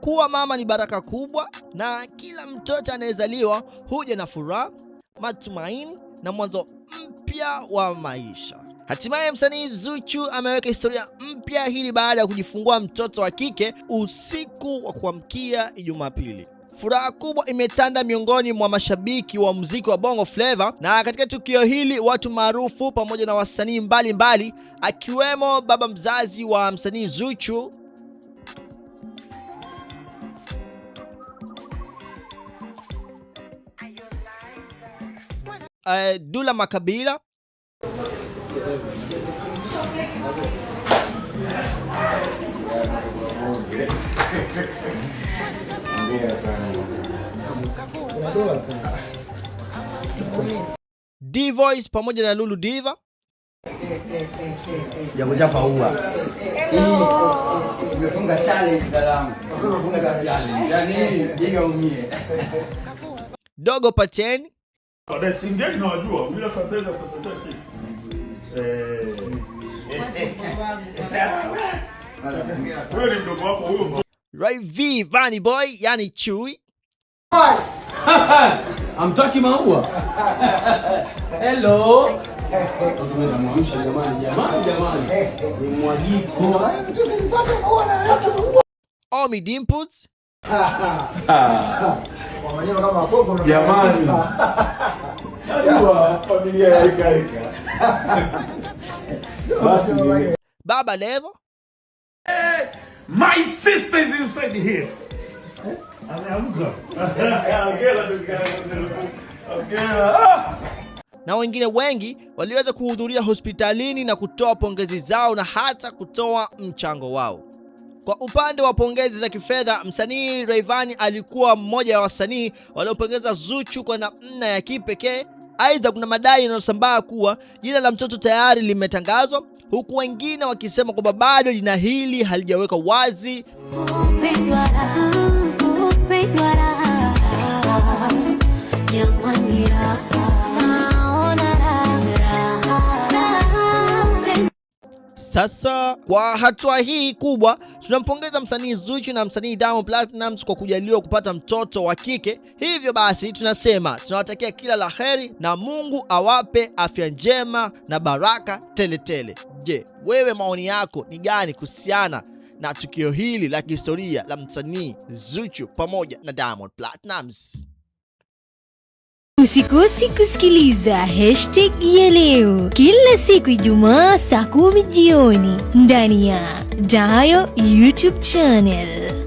Kuwa mama ni baraka kubwa, na kila mtoto anayezaliwa huja na furaha, matumaini na mwanzo mpya wa maisha. Hatimaye msanii Zuchu ameweka historia mpya hili baada ya kujifungua mtoto wa kike usiku wa kuamkia Jumapili. Furaha kubwa imetanda miongoni mwa mashabiki wa muziki wa Bongo Flava, na katika tukio hili watu maarufu pamoja na wasanii mbalimbali akiwemo baba mzazi wa msanii Zuchu Dula Makabila, D-Voice pamoja na Lulu Diva. Japo huwa nimefunga challenge dalangu. Nimefunga challenge. Yaani jinga umie. Dogo Paten. Baada singe tunajua bila sateza tutatoa kitu. Wewe ndio wako huyo. Ray V Vanny Boy yani Chui. I'm talking maua. Hello. Tunamwamsha jamani. Ni mwaliko. Omi Dimples. Jamani. Najua familia ya Ikaika. Basi Baba Levo. My sister is inside here. Na wengine wengi waliweza kuhudhuria hospitalini na kutoa pongezi zao na hata kutoa mchango wao. Kwa upande wa pongezi za kifedha, msanii Rayvanny alikuwa mmoja wa wasanii waliopongeza Zuchu kwa namna ya kipekee. Aidha, kuna madai yanayosambaa kuwa jina la mtoto tayari limetangazwa, huku wengine wakisema kwamba bado jina hili halijawekwa wazi. Sasa kwa hatua hii kubwa, tunampongeza msanii Zuchu na msanii Diamond Platnumz kwa kujaliwa kupata mtoto wa kike. Hivyo basi tunasema tunawatakia kila la heri na Mungu awape afya njema na baraka tele. Je, wewe maoni yako ni gani kuhusiana na tukio hili la kihistoria la msanii Zuchu pamoja na Diamond Platnumz? Usikose kusikiliza #ya leo kila siku Ijumaa saa 10 jioni ndani ya Dayo YouTube channel.